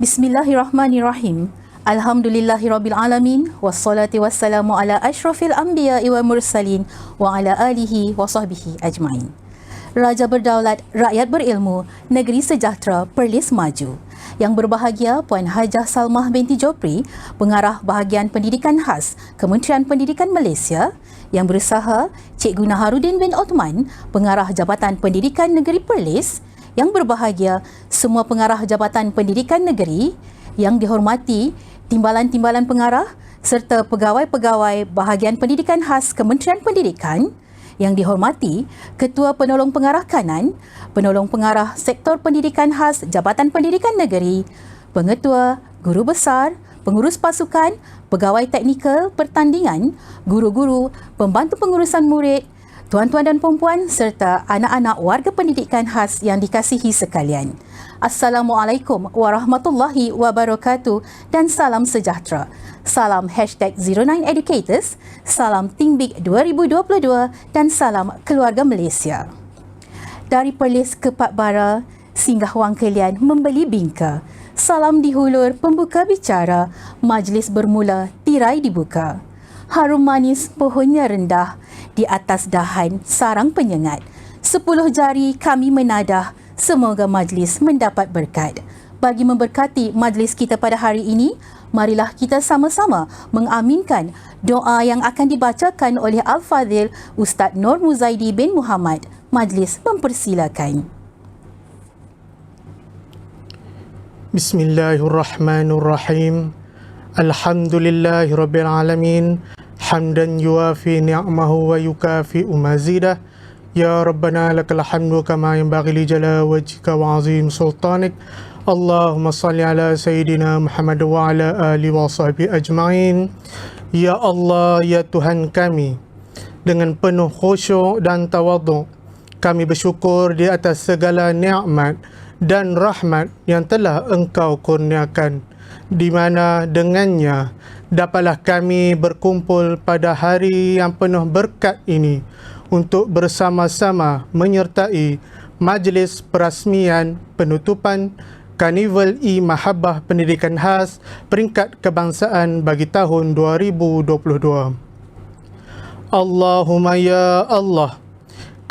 Bismillahirrahmanirrahim. Alhamdulillahirabbil alamin wassalatu wassalamu ala asyrafil anbiya'i wal mursalin wa ala alihi wa sahbihi ajmain. Raja berdaulat, rakyat berilmu, negeri sejahtera, Perlis maju. Yang berbahagia Puan Hajah Salmah binti Jopri, Pengarah Bahagian Pendidikan Khas Kementerian Pendidikan Malaysia. Yang berusaha Cikgu Naharudin bin Othman, Pengarah Jabatan Pendidikan Negeri Perlis. Yang berbahagia semua pengarah Jabatan Pendidikan Negeri. Yang dihormati timbalan-timbalan pengarah serta pegawai-pegawai Bahagian Pendidikan Khas Kementerian Pendidikan. Yang dihormati Ketua Penolong Pengarah Kanan, Penolong Pengarah Sektor Pendidikan Khas Jabatan Pendidikan Negeri, Pengetua, Guru Besar, Pengurus Pasukan, Pegawai Teknikal Pertandingan, Guru-guru, Pembantu Pengurusan Murid, tuan-tuan dan puan-puan serta anak-anak warga pendidikan khas yang dikasihi sekalian. Assalamualaikum warahmatullahi wabarakatuh dan salam sejahtera. Salam #09educators, salam Tingbik 2022 dan salam keluarga Malaysia. Dari Perlis ke Pak Bara, singgah wang kalian membeli bingka. Salam di hulur pembuka bicara, majlis bermula tirai dibuka. Harum manis pohonnya rendah, di atas dahan sarang penyengat. 10 jari kami menadah, semoga majlis mendapat berkat. Bagi memberkati majlis kita pada hari ini, marilah kita sama-sama mengaminkan doa yang akan dibacakan oleh Al-Fadhil Ustaz Nur Muzaidi bin Muhammad. Majlis mempersilakan. Bismillahirrahmanirrahim. Alhamdulillahirabbil alamin. Hamdan yuafi ni'amahu wa yukafi mazidah. Ya Rabbana lakal hamdu kama yanbaghi li jala wajhika wa azim sultanik. Allahumma salli ala Sayyidina Muhammad wa ala alihi wa sahbihi ajma'in. Ya Allah, ya Tuhan kami, dengan penuh khusyuk dan tawaduk, kami bersyukur di atas segala nikmat dan rahmat yang telah Engkau kurniakan, di mana dengannya dapatlah kami berkumpul pada hari yang penuh berkat ini untuk bersama-sama menyertai majlis perasmian penutupan Karnival Mahabbah Pendidikan Khas Peringkat Kebangsaan bagi tahun 2022. Allahumma ya Allah,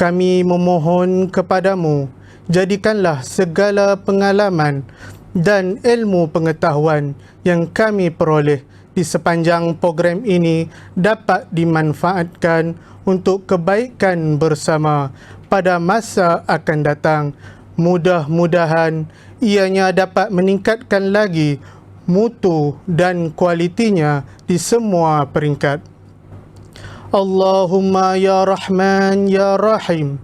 kami memohon kepadamu, jadikanlah segala pengalaman dan ilmu pengetahuan yang kami peroleh di sepanjang program ini dapat dimanfaatkan untuk kebaikan bersama pada masa akan datang. Mudah-mudahan ianya dapat meningkatkan lagi mutu dan kualitinya di semua peringkat. Allahumma ya Rahman ya Rahim,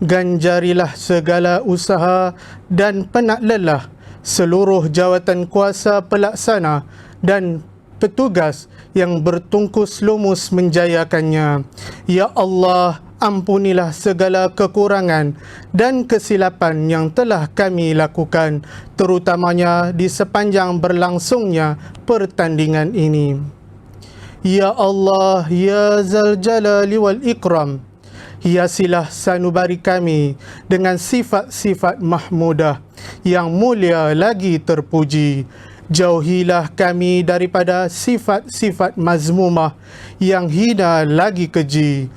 ganjarilah segala usaha dan penat lelah seluruh jawatan kuasa pelaksana dan petugas yang bertungkus lumus menjayakannya. Ya Allah, ampunilah segala kekurangan dan kesilapan yang telah kami lakukan, terutamanya di sepanjang berlangsungnya pertandingan ini. Ya Allah, ya Zal Jalali wal Ikram, hiasilah sanubari kami dengan sifat-sifat mahmudah yang mulia lagi terpuji. Jauhilah kami daripada sifat-sifat mazmumah yang hina lagi keji.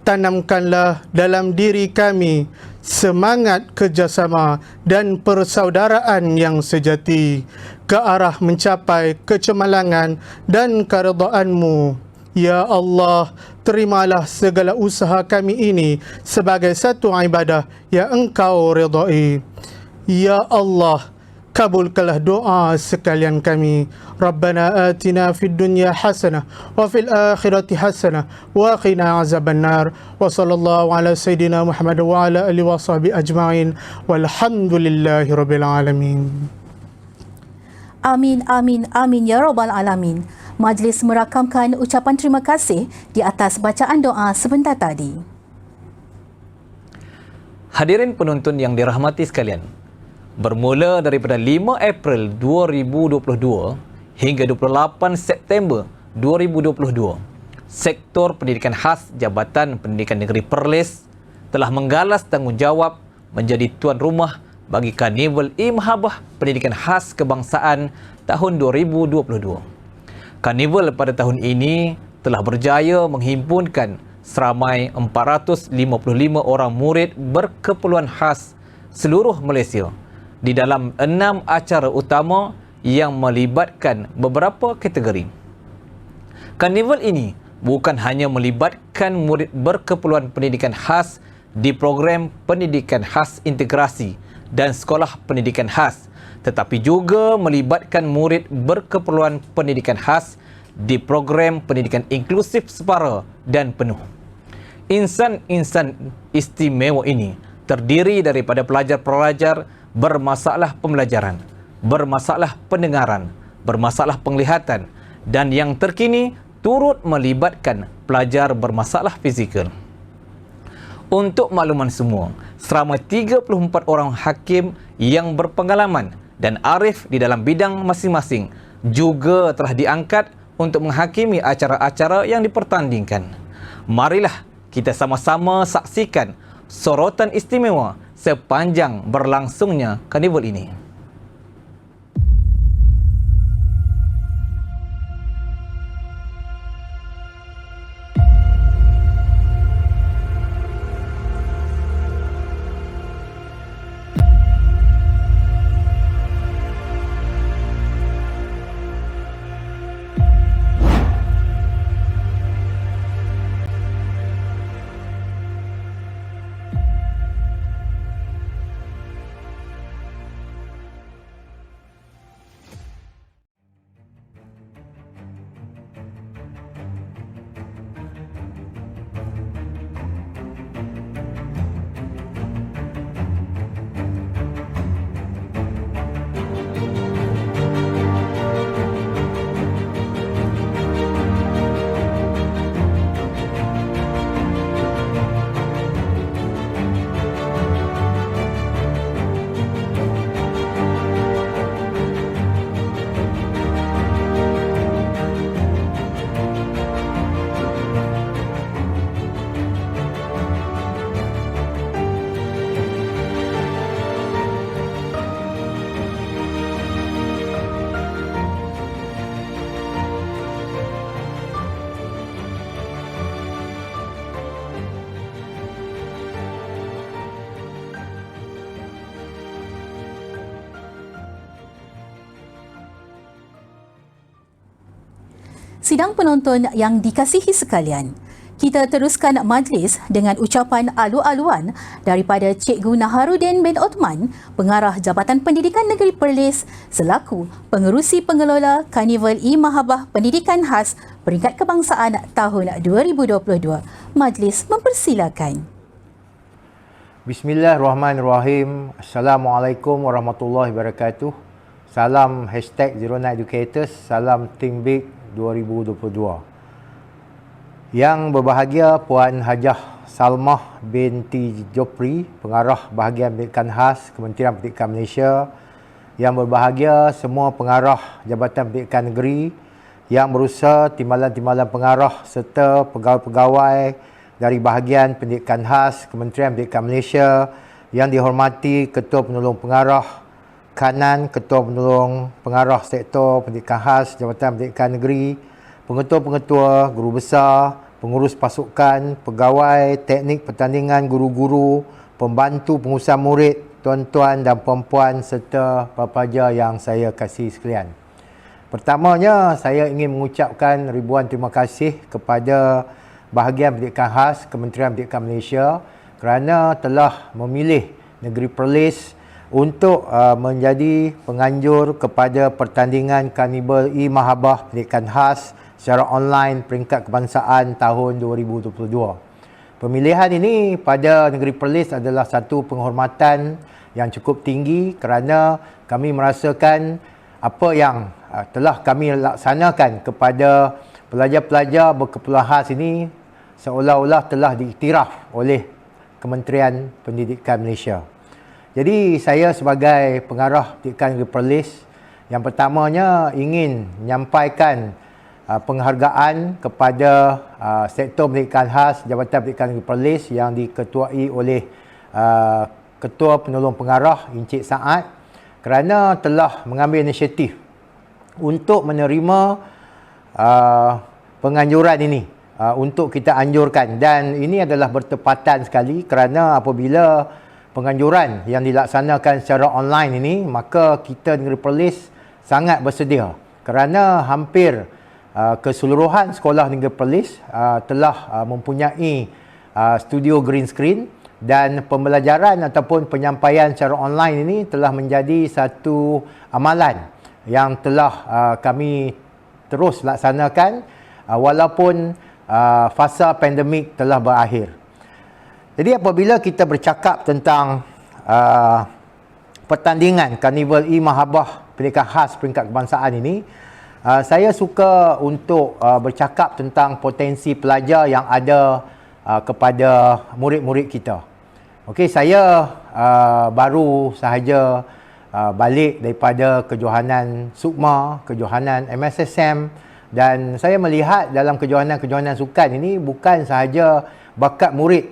Tanamkanlah dalam diri kami semangat kerjasama dan persaudaraan yang sejati ke arah mencapai kecemerlangan dan keridaan-Mu. Ya Allah, terimalah segala usaha kami ini sebagai satu ibadah yang Engkau ridai. Ya Allah, kabulkanlah doa sekalian kami. Rabbana atina fid dunya hasanah wa fil akhirati hasanah wa qina azabannar. Wa sallallahu ala Sayyidina Muhammad wa ala alihi wa sahbihi ajma'in. Walhamdulillahi rabbil alamin. Amin, amin, amin ya Rabbal Alamin. Majlis merakamkan ucapan terima kasih di atas bacaan doa sebentar tadi. Hadirin penonton yang dirahmati sekalian, bermula daripada 5 April 2022 hingga 28 September 2022, Sektor Pendidikan Khas Jabatan Pendidikan Negeri Perlis telah menggalas tanggungjawab menjadi tuan rumah bagi Karnival E-Mahabah Pendidikan Khas Kebangsaan tahun 2022. Karnival pada tahun ini telah berjaya menghimpunkan seramai 455 orang murid berkeperluan khas seluruh Malaysia di dalam 6 acara utama yang melibatkan beberapa kategori. Karnival ini bukan hanya melibatkan murid berkeperluan pendidikan khas di program pendidikan khas integrasi dan sekolah pendidikan khas, tetapi juga melibatkan murid berkeperluan pendidikan khas di program pendidikan inklusif separa dan penuh. Insan-insan istimewa ini terdiri daripada pelajar-pelajar bermasalah pembelajaran, bermasalah pendengaran, bermasalah penglihatan, dan yang terkini turut melibatkan pelajar bermasalah fizikal. Untuk makluman semua, seramai 34 orang hakim yang berpengalaman dan arif di dalam bidang masing-masing juga telah diangkat untuk menghakimi acara-acara yang dipertandingkan. Marilah kita sama-sama saksikan sorotan istimewa sepanjang berlangsungnya karnival ini. Sidang penonton yang dikasihi sekalian, kita teruskan majlis dengan ucapan alu-aluan daripada Cikgu Naharuddin bin Othman, Pengarah Jabatan Pendidikan Negeri Perlis selaku Pengerusi Pengelola Karnival E-Mahabah Pendidikan Khas Peringkat Kebangsaan tahun 2022. Majlis mempersilakan. Bismillahirrahmanirrahim. Assalamualaikum warahmatullahi wabarakatuh. Salam #09educators. Salam Think Big 2022. Yang berbahagia Puan Hajah Salmah binti Jopri, Pengarah Bahagian Pendidikan Khas Kementerian Pendidikan Malaysia. Yang berbahagia semua pengarah Jabatan Pendidikan Negeri yang berusaha, timbalan-timbalan pengarah serta pegawai-pegawai dari Bahagian Pendidikan Khas Kementerian Pendidikan Malaysia. Yang dihormati Ketua Penolong Pengarah Kanan, Ketua Penolong Pengarah Sektor Pendidikan Khas Jabatan Pendidikan Negeri, pengetua-pengetua, guru besar, pengurus pasukan, pegawai teknik pertandingan, guru-guru, pembantu pengurusan murid, tuan-tuan dan puan-puan serta para pelajar yang saya kasihi sekalian. Pertamanya, saya ingin mengucapkan ribuan terima kasih kepada Bahagian Pendidikan Khas Kementerian Pendidikan Malaysia kerana telah memilih Negeri Perlis untuk menjadi penganjur kepada pertandingan Karnival E-Mahabah Pendidikan Khas secara online Peringkat Kebangsaan tahun 2022. Pemilihan ini pada Negeri Perlis adalah satu penghormatan yang cukup tinggi kerana kami merasakan apa yang telah kami laksanakan kepada pelajar-pelajar berkeperluan khas ini seolah-olah telah diiktiraf oleh Kementerian Pendidikan Malaysia. Jadi saya sebagai pengarah pendidikan Negeri Perlis, yang pertamanya ingin menyampaikan penghargaan kepada Sektor Pendidikan Khas Jabatan Pendidikan Negeri Perlis yang diketuai oleh Ketua Penolong Pengarah Encik Saad kerana telah mengambil inisiatif untuk menerima penganjuran ini untuk kita anjurkan, dan ini adalah bertepatan sekali kerana apabila penganjuran yang dilaksanakan secara online ini, maka kita Negeri Perlis sangat bersedia kerana hampir keseluruhan sekolah Negeri Perlis telah mempunyai studio green screen, dan pembelajaran ataupun penyampaian secara online ini telah menjadi satu amalan yang telah kami terus laksanakan walaupun fasa pandemik telah berakhir. Jadi apabila kita bercakap tentang pertandingan Karnival E-Mahabbah Pendidikan Khas Peringkat Kebangsaan ini, saya suka untuk bercakap tentang potensi pelajar yang ada kepada murid-murid kita. Okey, saya baru sahaja balik daripada kejohanan Sukma, kejohanan MSSM, dan saya melihat dalam kejohanan-kejohanan sukan ini bukan sahaja bakat murid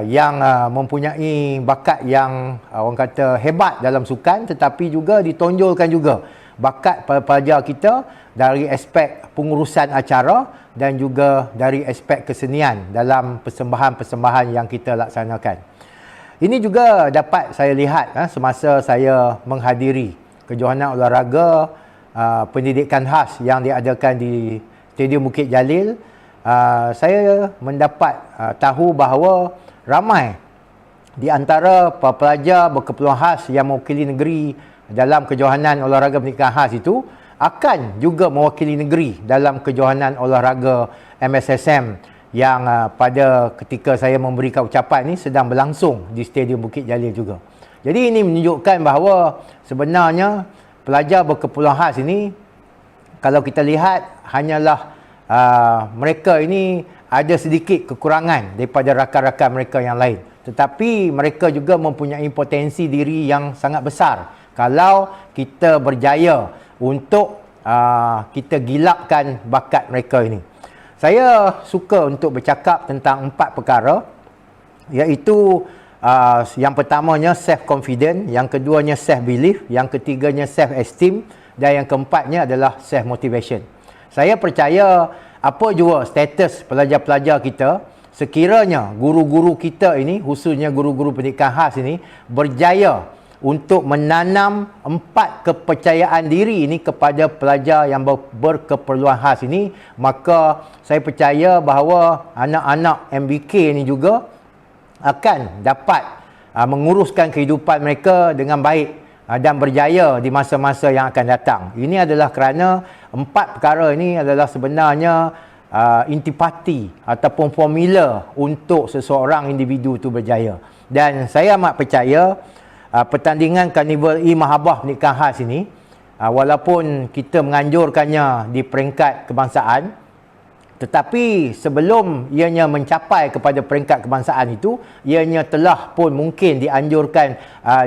yang mempunyai bakat yang orang kata hebat dalam sukan, tetapi juga ditonjolkan juga bakat pelajar kita dari aspek pengurusan acara dan juga dari aspek kesenian dalam persembahan-persembahan yang kita laksanakan. Ini juga dapat saya lihat semasa saya menghadiri kejohanan olahraga pendidikan khas yang diadakan di Stadium Bukit Jalil. Saya mendapat tahu bahawa ramai di antara pelajar berkeperluan khas yang mewakili negeri dalam kejohanan olahraga pendidikan khas itu akan juga mewakili negeri dalam kejohanan olahraga MSSM yang pada ketika saya memberikan ucapan ini sedang berlangsung di Stadium Bukit Jalil juga. Jadi ini menunjukkan bahawa sebenarnya pelajar berkeperluan khas ini, kalau kita lihat, hanyalah mereka ini ada sedikit kekurangan daripada rakan-rakan mereka yang lain. Tetapi mereka juga mempunyai potensi diri yang sangat besar kalau kita berjaya untuk kita gilapkan bakat mereka ini. Saya suka untuk bercakap tentang 4 perkara, iaitu yang pertamanya self-confident, yang keduanya self-belief, yang ketiganya self-esteem, dan yang keempatnya adalah self-motivation. Saya percaya apa jua status pelajar-pelajar kita, sekiranya guru-guru kita ini, khususnya guru-guru pendidikan khas ini, berjaya untuk menanam 4 kepercayaan diri ini kepada pelajar yang berkeperluan khas ini, maka saya percaya bahawa anak-anak MBK ini juga akan dapat menguruskan kehidupan mereka dengan baik dan berjaya di masa-masa yang akan datang. Ini adalah kerana 4 perkara ini adalah sebenarnya intipati ataupun formula untuk seseorang individu itu berjaya. Dan saya amat percaya pertandingan Karnival E-Mahabbah Pendidikan Khas ini, walaupun kita menganjurkannya di peringkat kebangsaan, tetapi sebelum ianya mencapai kepada peringkat kebangsaan itu, ianya telah pun mungkin dianjurkan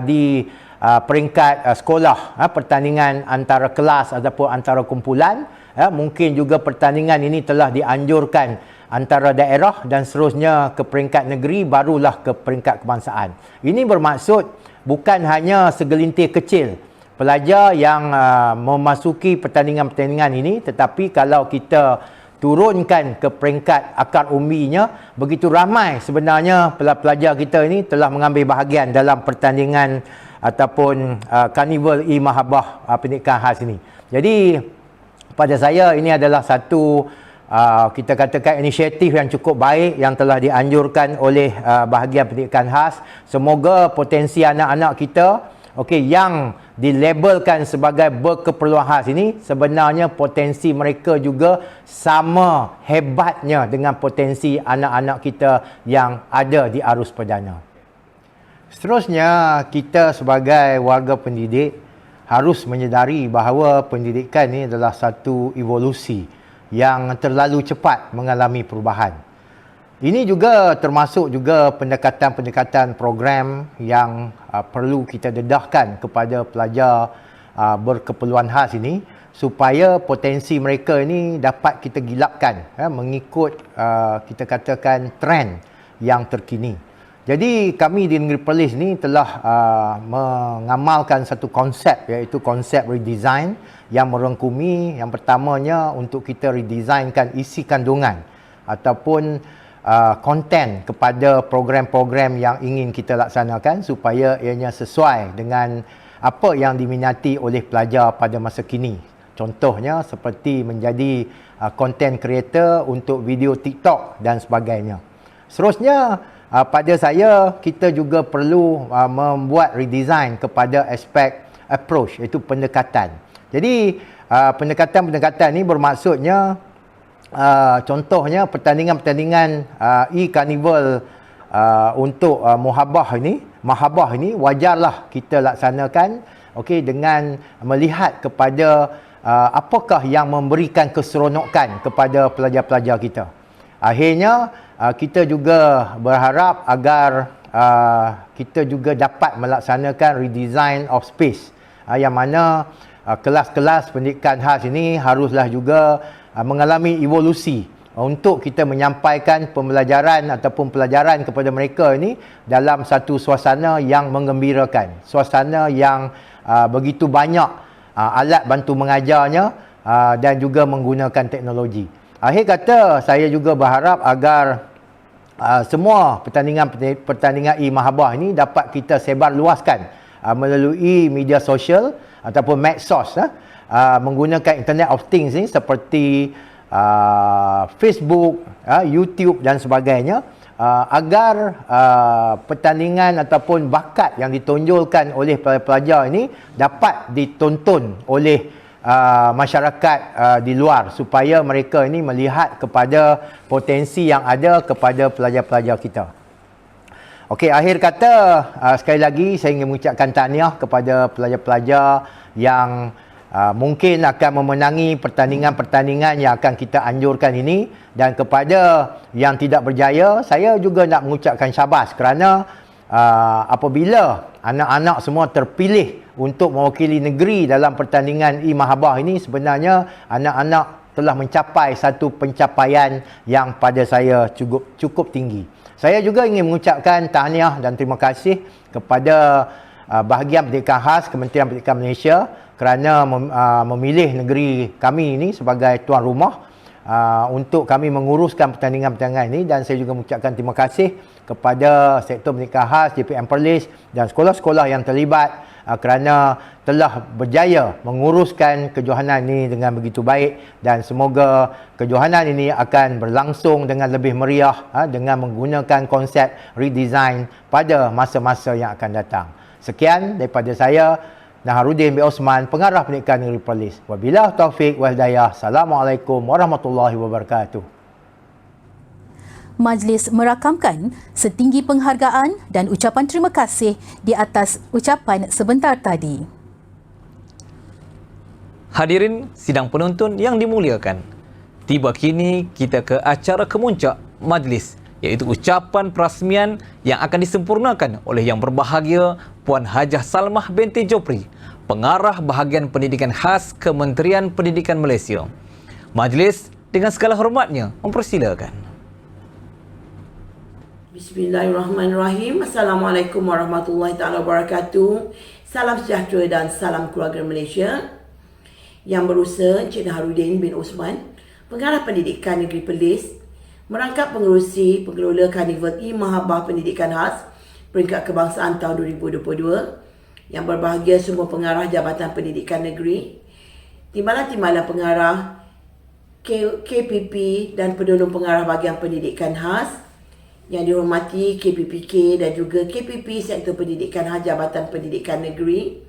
di peringkat sekolah, pertandingan antara kelas ataupun antara kumpulan. Mungkin juga pertandingan ini telah dianjurkan antara daerah dan seterusnya ke peringkat negeri, barulah ke peringkat kebangsaan. Ini bermaksud bukan hanya segelintir kecil pelajar yang memasuki pertandingan-pertandingan ini, tetapi kalau kita turunkan ke peringkat akar umbinya, begitu ramai sebenarnya pelajar kita ini telah mengambil bahagian dalam pertandingan ataupun Karnival E-Mahabbah Pendidikan Khas ini. Jadi pada saya ini adalah satu kita katakan inisiatif yang cukup baik yang telah dianjurkan oleh bahagian pendidikan khas. Semoga potensi anak-anak kita yang dilabelkan sebagai berkeperluan khas ini, sebenarnya potensi mereka juga sama hebatnya dengan potensi anak-anak kita yang ada di arus perdana. Seterusnya, kita sebagai warga pendidik harus menyedari bahawa pendidikan ini adalah satu evolusi yang terlalu cepat mengalami perubahan. Ini juga termasuk juga pendekatan-pendekatan program yang perlu kita dedahkan kepada pelajar berkeperluan khas ini, supaya potensi mereka ini dapat kita gilapkan mengikut kita katakan trend yang terkini. Jadi kami di Negeri Perlis ni telah mengamalkan satu konsep, iaitu konsep redesign yang merangkumi yang pertamanya untuk kita redesignkan isi kandungan ataupun konten kepada program-program yang ingin kita laksanakan supaya ianya sesuai dengan apa yang diminati oleh pelajar pada masa kini. Contohnya seperti menjadi content creator untuk video TikTok dan sebagainya. Seterusnya, pada saya, kita juga perlu membuat redesign kepada aspek approach, iaitu pendekatan. Jadi, pendekatan-pendekatan ni bermaksudnya, contohnya pertandingan-pertandingan e-carnival untuk mahabah ini wajarlah kita laksanakan dengan melihat kepada apakah yang memberikan keseronokan kepada pelajar-pelajar kita. Akhirnya, kita juga berharap agar kita juga dapat melaksanakan redesign of space, yang mana kelas-kelas pendidikan khas ini haruslah juga mengalami evolusi untuk kita menyampaikan pembelajaran ataupun pelajaran kepada mereka ini dalam satu suasana yang menggembirakan, suasana yang begitu banyak alat bantu mengajarnya dan juga menggunakan teknologi. Akhir kata, saya juga berharap agar semua pertandingan e-mahabah ini dapat kita sebar luaskan melalui media sosial ataupun medsos, menggunakan Internet of Things ni seperti Facebook, YouTube dan sebagainya, agar pertandingan ataupun bakat yang ditonjolkan oleh pelajar ini dapat ditonton oleh masyarakat di luar supaya mereka ini melihat kepada potensi yang ada kepada pelajar-pelajar kita. Okey, akhir kata sekali lagi saya ingin mengucapkan tahniah kepada pelajar-pelajar yang mungkin akan memenangi pertandingan-pertandingan yang akan kita anjurkan ini, dan kepada yang tidak berjaya, saya juga nak mengucapkan syabas kerana apabila anak-anak semua terpilih untuk mewakili negeri dalam pertandingan e-mahabah ini, sebenarnya anak-anak telah mencapai satu pencapaian yang pada saya cukup tinggi. Saya juga ingin mengucapkan tahniah dan terima kasih kepada bahagian pendidikan khas Kementerian Pendidikan Malaysia kerana memilih negeri kami ini sebagai tuan rumah untuk kami menguruskan pertandingan-pertandingan ini, dan saya juga mengucapkan terima kasih kepada Sektor Pendidikan Khas JPM Perlis dan sekolah-sekolah yang terlibat kerana telah berjaya menguruskan kejohanan ini dengan begitu baik, dan semoga kejohanan ini akan berlangsung dengan lebih meriah dengan menggunakan konsep redesign pada masa-masa yang akan datang. Sekian daripada saya, Naharuddin bin Osman, Pengarah Pendidikan Negeri Perlis. Wabillahi taufik wal hidayah. Assalamualaikum warahmatullahi wabarakatuh. Majlis merakamkan setinggi penghargaan dan ucapan terima kasih di atas ucapan sebentar tadi. Hadirin sidang penonton yang dimuliakan, tiba kini kita ke acara kemuncak majlis, iaitu ucapan perasmian yang akan disempurnakan oleh Yang Berbahagia Puan Hajah Salmah binti Jopri, Pengarah Bahagian Pendidikan Khas Kementerian Pendidikan Malaysia. Majlis dengan segala hormatnya mempersilakan. Bismillahirrahmanirrahim. Assalamualaikum warahmatullahi taala wabarakatuh. Salam sejahtera dan salam keluarga Malaysia. Yang berusaha Encik Naharuddin bin Osman, Pengarah Pendidikan Negeri Perlis, merangkap pengerusi pengelola Karnival e-Mahabah Pendidikan Khas Peringkat Kebangsaan tahun 2022. Yang berbahagia semua pengarah Jabatan Pendidikan Negeri, timbalan-timbalan pengarah KPP dan penolong pengarah bahagian pendidikan khas yang dihormati KPPK dan juga KPP Sektor Pendidikan Khas Jabatan Pendidikan Negeri,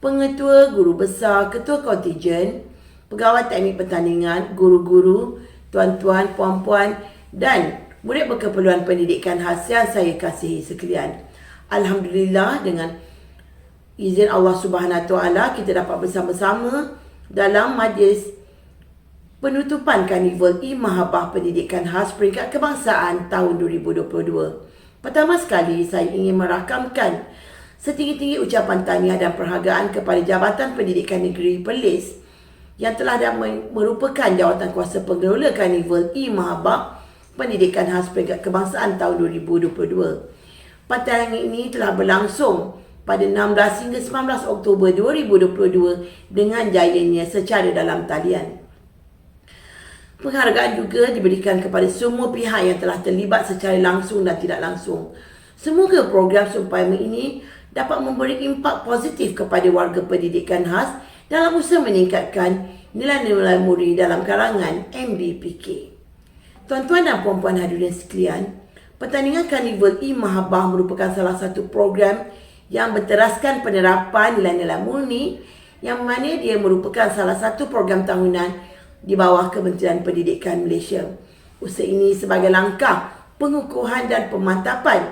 pengetua, guru besar, ketua kontijen, pegawai teknik pertandingan, guru-guru, tuan-tuan, puan-puan dan murid berkeperluan pendidikan khas yang saya kasihi sekalian. Alhamdulillah, dengan izin Allah Subhanahu Taala kita dapat bersama-sama dalam majlis penutupan Karnival e-Mahabah Pendidikan Khas Peringkat Kebangsaan tahun 2022. Pertama sekali, saya ingin merakamkan setinggi-tinggi ucapan tahniah dan perhargaan kepada Jabatan Pendidikan Negeri Perlis yang telah dan merupakan jawatan kuasa pengelola Karnival e-Mahabah Pendidikan Khas Peringkat Kebangsaan tahun 2022. Pertandingan ini telah berlangsung pada 16 hingga 19 Oktober 2022 dengan jayanya secara dalam talian. Penghargaan juga diberikan kepada semua pihak yang telah terlibat secara langsung dan tidak langsung. Semoga program Sumpah ini dapat memberi impak positif kepada warga pendidikan khas dalam usaha meningkatkan nilai-nilai murid dalam kalangan MBPK. Tuan-tuan dan puan-puan hadirin sekalian, pertandingan Karnival E-Mahabbah merupakan salah satu program yang berteraskan penerapan nilai-nilai murni yang mana dia merupakan salah satu program tahunan di bawah Kementerian Pendidikan Malaysia. Usaha ini sebagai langkah pengukuhan dan pemantapan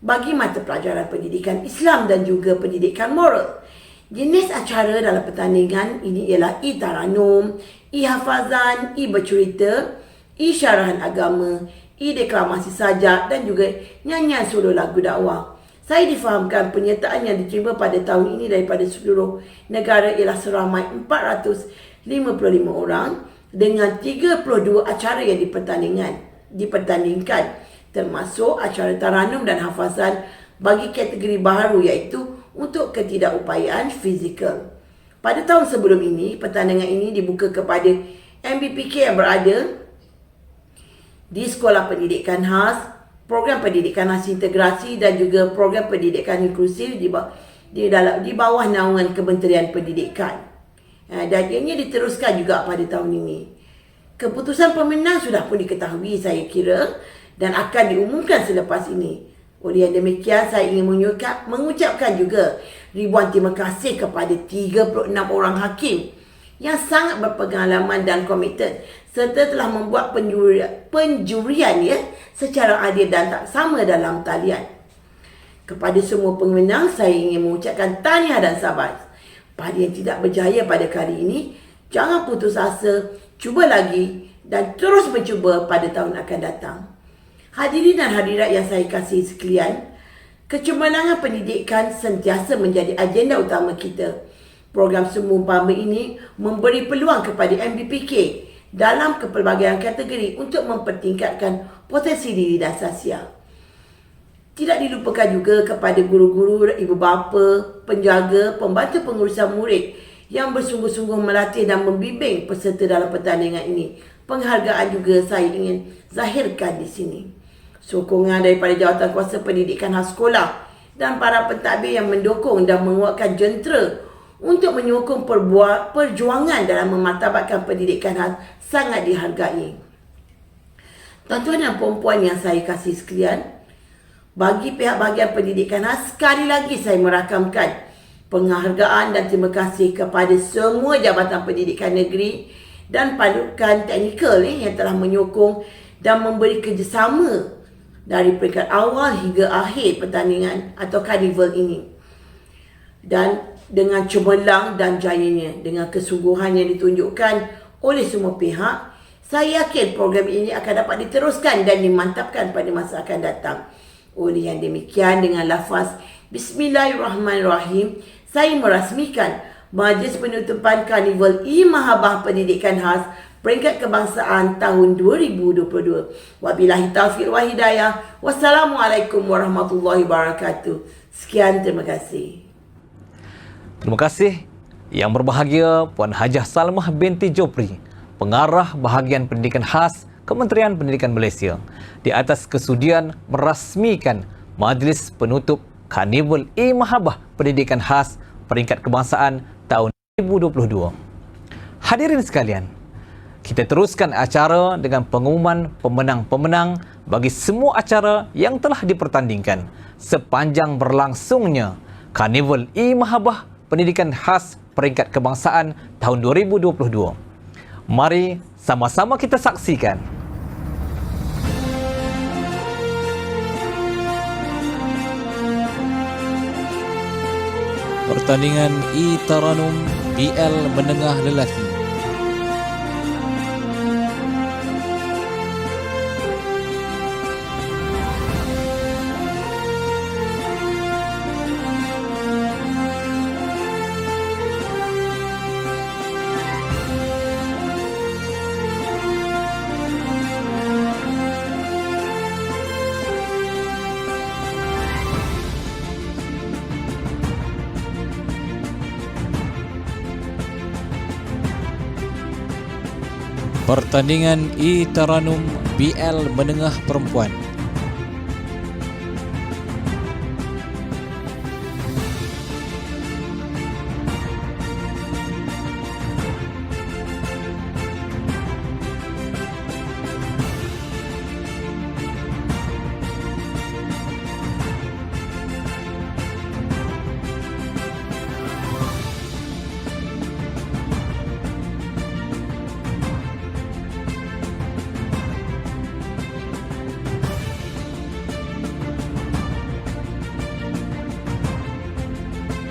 bagi mata pelajaran pendidikan Islam dan juga pendidikan moral. Jenis acara dalam pertandingan ini ialah E-Taranum, E-Hafazan, E-Bercerita, E-Syarahan Agama, E-Deklamasi Sajak dan juga nyanyian solo lagu dakwah. Saya difahamkan penyertaan yang diterima pada tahun ini daripada seluruh negara ialah seramai 455 orang dengan 32 acara yang dipertandingkan termasuk acara taranum dan hafazan bagi kategori baharu iaitu untuk ketidakupayaan fizikal. Pada tahun sebelum ini, pertandingan ini dibuka kepada MBPK yang berada di Sekolah Pendidikan Khas, Program Pendidikan Khas Integrasi dan juga Program Pendidikan Inklusif di bawah naungan Kementerian Pendidikan. Dan ianya diteruskan juga pada tahun ini. Keputusan pemenang sudah pun diketahui saya kira dan akan diumumkan selepas ini. Oleh yang demikian, saya ingin mengucapkan juga ribuan terima kasih kepada 36 orang hakim yang sangat berpengalaman dan komited serta telah membuat penjurian secara adil dan tak sama dalam talian. Kepada semua pemenang, saya ingin mengucapkan tahniah dan sabar. Pada yang tidak berjaya pada kali ini, jangan putus asa, cuba lagi dan terus mencuba pada tahun akan datang. Hadirin dan hadirat yang saya kasihi sekalian, kecemerlangan pendidikan sentiasa menjadi agenda utama kita. Program Sumpah ini memberi peluang kepada MBPK dalam kepelbagaian kategori untuk mempertingkatkan potensi diri dan sasia. Tidak dilupakan juga kepada guru-guru, ibu bapa, penjaga, pembantu pengurusan murid yang bersungguh-sungguh melatih dan membimbing peserta dalam pertandingan ini. Penghargaan juga saya ingin zahirkan di sini. Sokongan daripada Jawatankuasa Pendidikan Khas Sekolah dan para pentadbir yang mendukung dan menguatkan jentera untuk menyokong perjuangan dalam memartabatkan pendidikan khas sangat dihargai. Tuan-tuan dan puan-puan yang saya kasih sekalian, bagi pihak bahagian pendidikan khas, sekali lagi saya merakamkan penghargaan dan terima kasih kepada semua Jabatan Pendidikan Negeri dan padukan teknikal yang telah menyokong dan memberi kerjasama dari peringkat awal hingga akhir pertandingan atau karnival ini. Dan dengan cemerlang dan jayanya, dengan kesungguhan yang ditunjukkan oleh semua pihak, saya yakin program ini akan dapat diteruskan dan dimantapkan pada masa akan datang. Oleh yang demikian, dengan lafaz Bismillahirrahmanirrahim, saya merasmikan Majlis Penutupan Karnival E-Mahabbah Pendidikan Khas Peringkat Kebangsaan tahun 2022. Wabillahi taufiq wal hidayah. Wassalamualaikum warahmatullahi wabarakatuh. Sekian, terima kasih. Terima kasih Yang berbahagia Puan Hajah Salmah binti Jopri, Pengarah Bahagian Pendidikan Khas Kementerian Pendidikan Malaysia, di atas kesudian merasmikan Majlis Penutup Karnival E-Mahabbah Pendidikan Khas Peringkat Kebangsaan tahun 2022. Hadirin sekalian, kita teruskan acara dengan pengumuman pemenang-pemenang bagi semua acara yang telah dipertandingkan sepanjang berlangsungnya Karnival E-Mahabbah Pendidikan Khas Peringkat Kebangsaan tahun 2022. Mari sama-sama kita saksikan. Pertandingan E-Taranum PL Menengah Lelaki. Pertandingan E-Taranum BL Menengah Perempuan.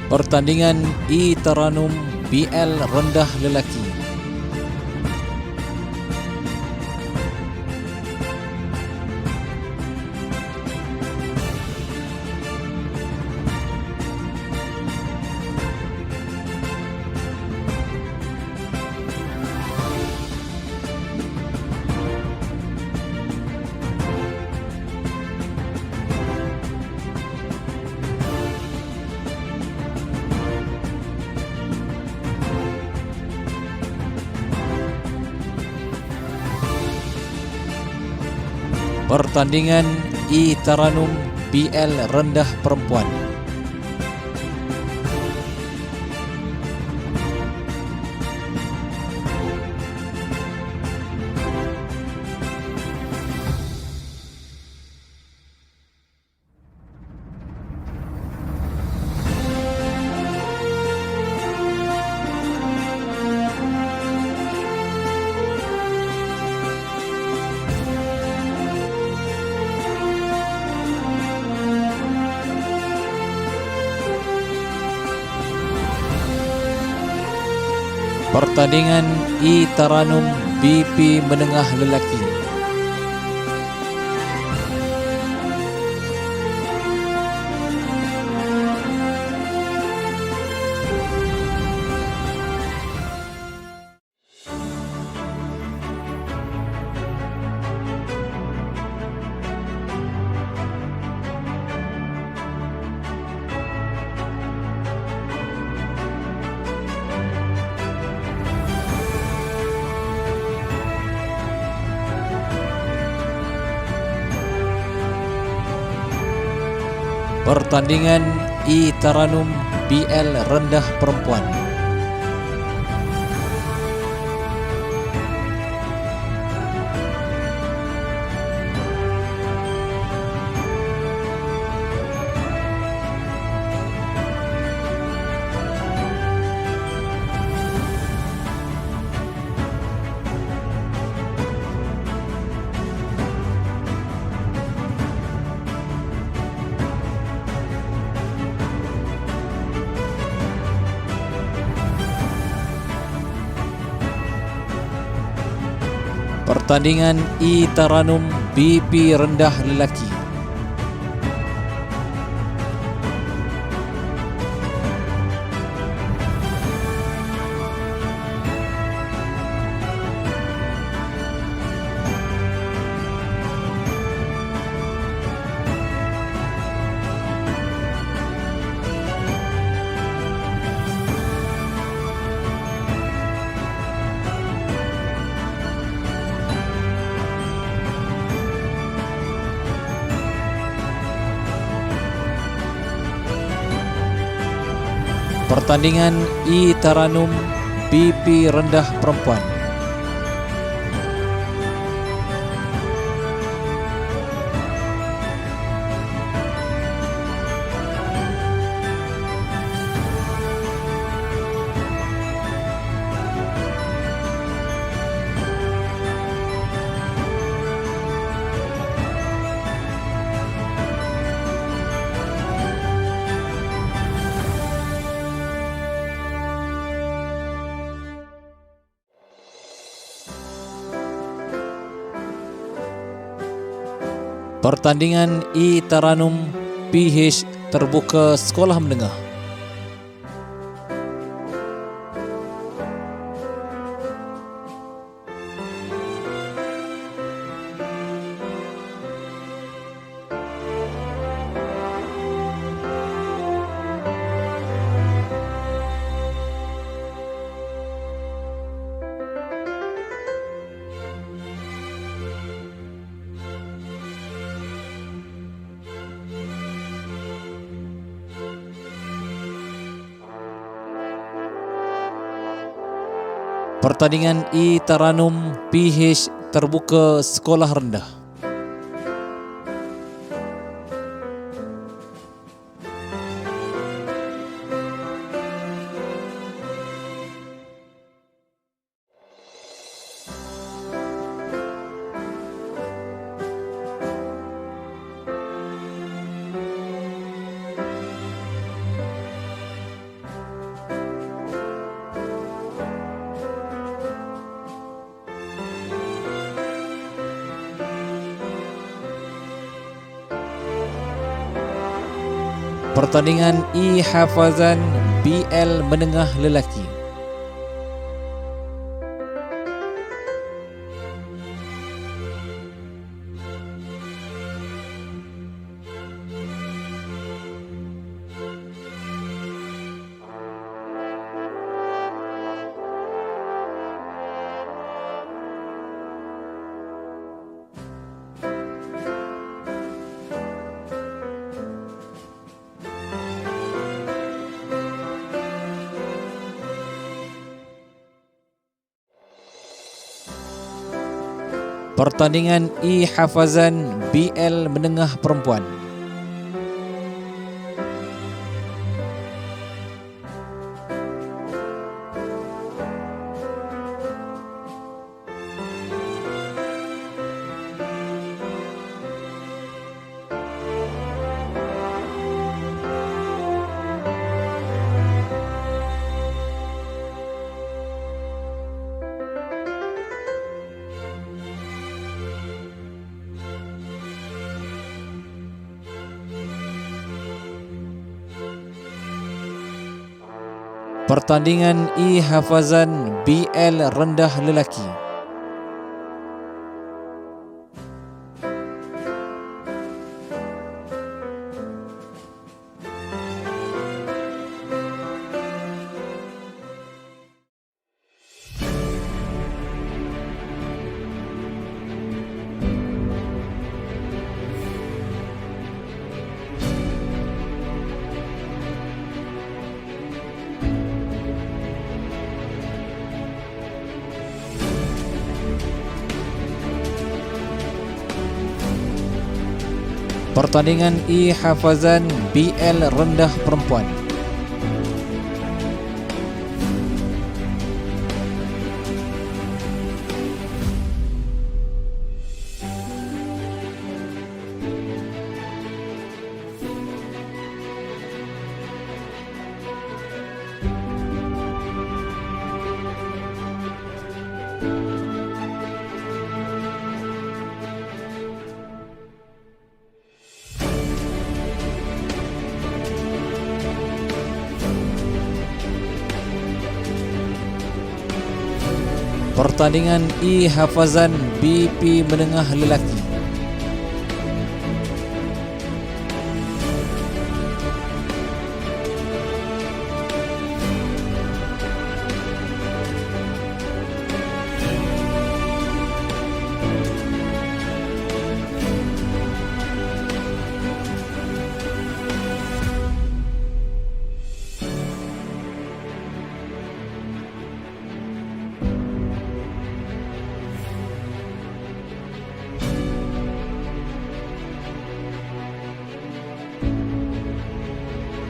Pertandingan E-Taranum BL Rendah Lelaki. Pertandingan E-Taranum BL Rendah Perempuan. Pertandingan E-Taranum BP Menengah Lelaki. Pertandingan E-Taranum BL Rendah Perempuan. Pertandingan E-Taranum BP Rendah Lelaki. Pertandingan E-Taranum BP Rendah Perempuan. Pertandingan E-Taranum PH Terbuka Sekolah Menengah. Pertandingan I Taranum PH Terbuka Sekolah Rendah. Pertandingan I Hafazan BL Menengah Lelaki. Pertandingan I Hafazan BL Menengah Perempuan. Pertandingan I Hafazan BL Rendah Lelaki. Pertandingan I Hafazan BL Rendah Perempuan. Pertandingan I Hafazan BP Menengah Lelaki.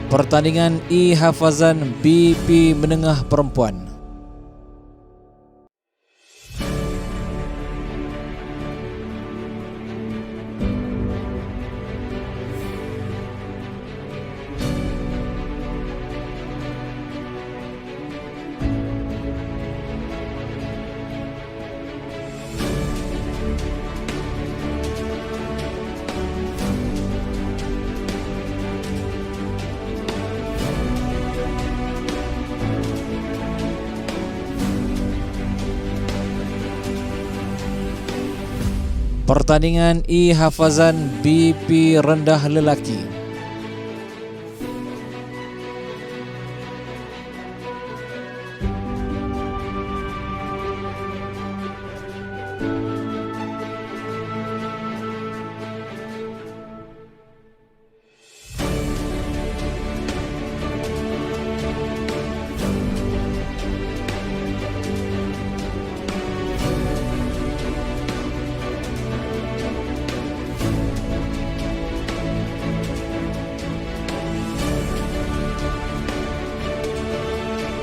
Pertandingan I Hafazan BP Menengah Perempuan. Pertandingan I Hafazan BP Rendah Lelaki.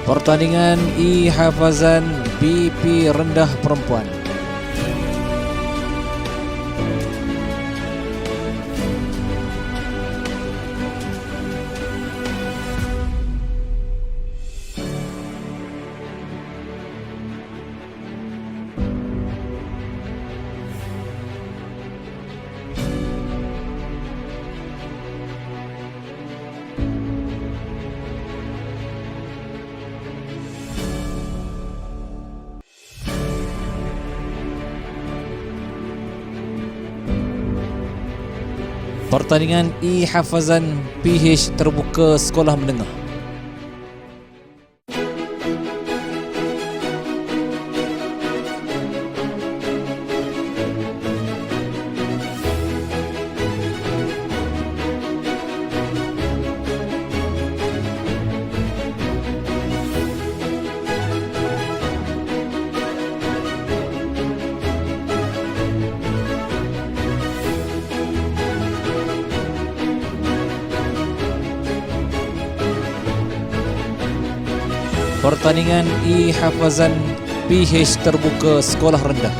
Pertandingan I Hafazan BP rendah perempuan. Pertandingan I Hafazan PH terbuka sekolah menengah. Pertandingan I Hafazan PH terbuka sekolah rendah.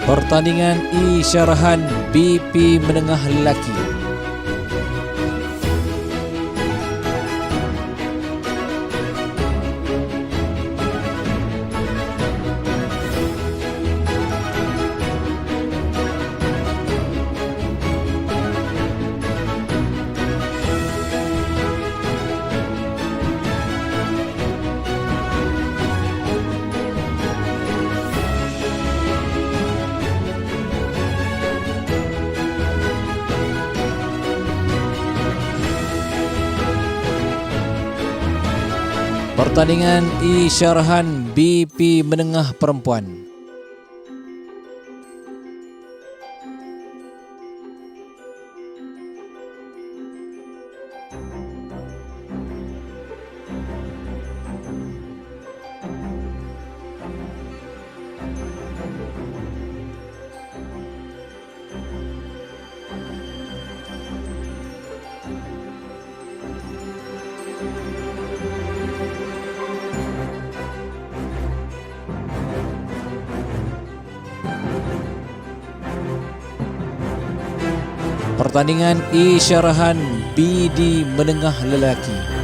Pertandingan I Syarahan BP menengah lelaki. Pertandingan I Syarahan BP menengah perempuan. Pertandingan I Syarahan BD menengah lelaki.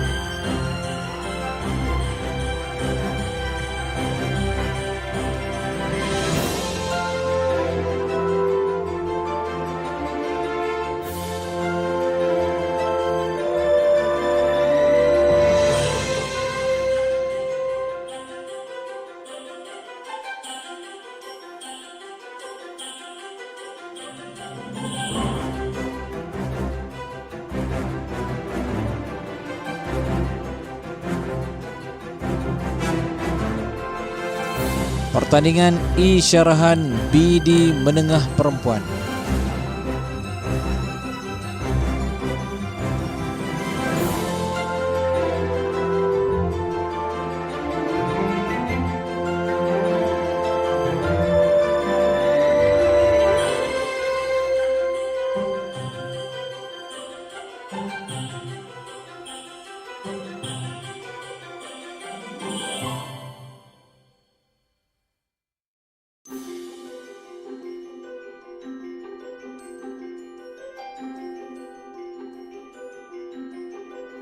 Pertandingan I Syarahan BD menengah perempuan.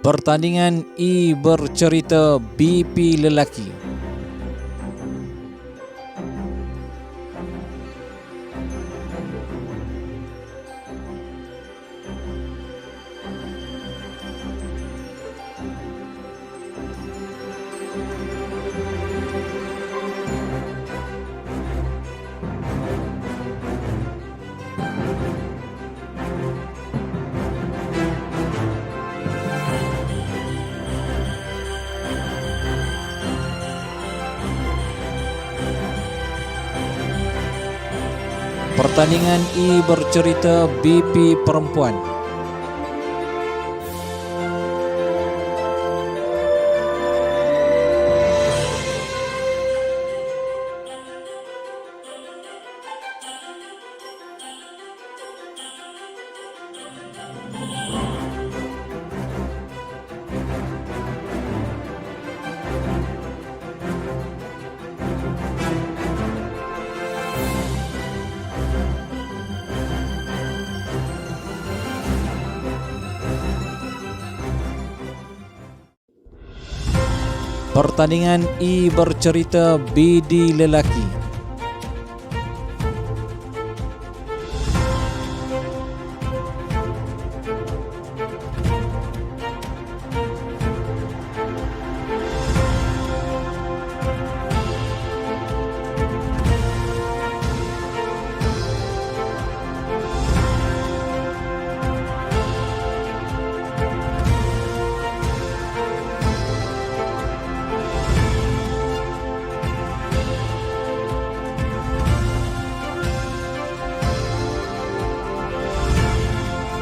Pertandingan I bercerita BP lelaki. Pertandingan E bercerita BP perempuan. Pertandingan E bercerita BD lelaki.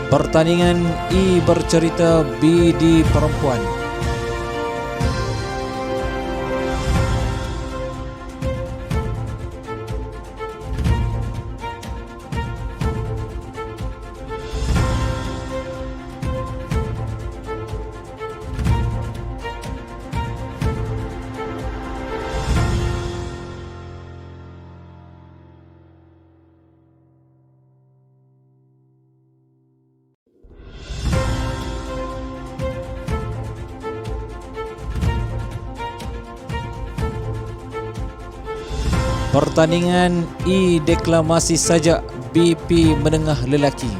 Pertandingan E bercerita BD perempuan. Pertandingan E deklamasi sajak BP menengah lelaki.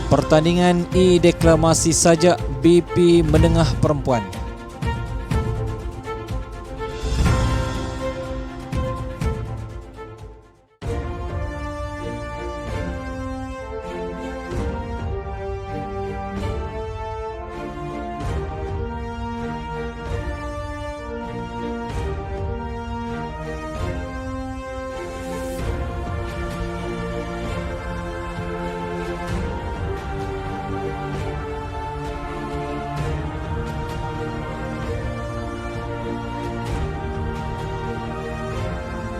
Pertandingan E deklamasi sajak BP menengah perempuan.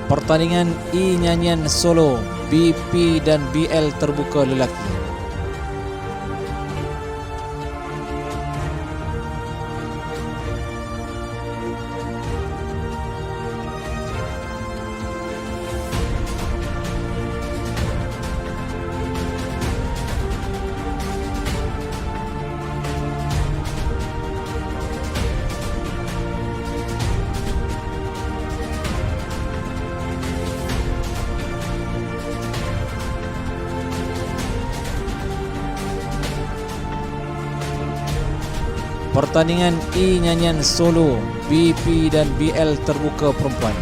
Pertandingan E nyanyian solo BP dan BL terbuka lelaki. Pertandingan E nyanyian solo BP dan BL terbuka perempuan.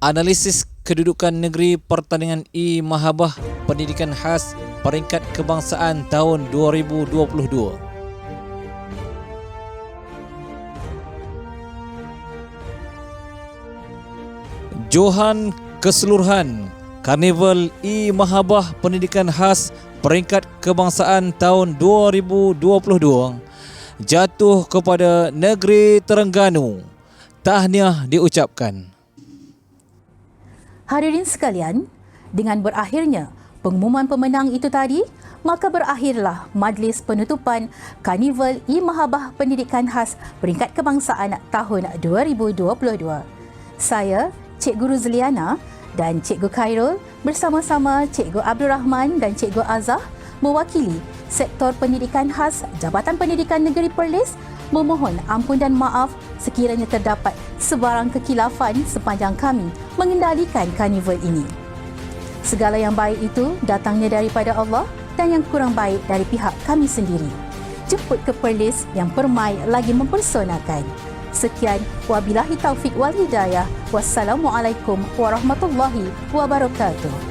Analisis kedudukan negeri pertandingan E Mahabah Pendidikan Khas Peringkat Kebangsaan tahun 2022. Johan Keseluruhan Karnival E Mahabah Pendidikan Khas Peringkat Kebangsaan tahun 2022 jatuh kepada negeri Terengganu. Tahniah diucapkan. Hadirin sekalian, dengan berakhirnya pengumuman pemenang itu tadi, maka berakhirlah majlis penutupan Karnival E-Mahabah Pendidikan Khas Peringkat Kebangsaan tahun 2022. Saya, Cikgu Ruzliana dan Cikgu Khairul bersama-sama Cikgu Abdul Rahman dan Cikgu Azah mewakili Sektor Pendidikan Khas Jabatan Pendidikan Negeri Perlis memohon ampun dan maaf sekiranya terdapat sebarang kekilafan sepanjang kami mengendalikan karnival ini. Segala yang baik itu datangnya daripada Allah dan yang kurang baik dari pihak kami sendiri. Jemput ke Perlis yang permai lagi mempersonakan. Sekian, wabillahi taufik wal hidayah. Wassalamualaikum warahmatullahi wabarakatuh.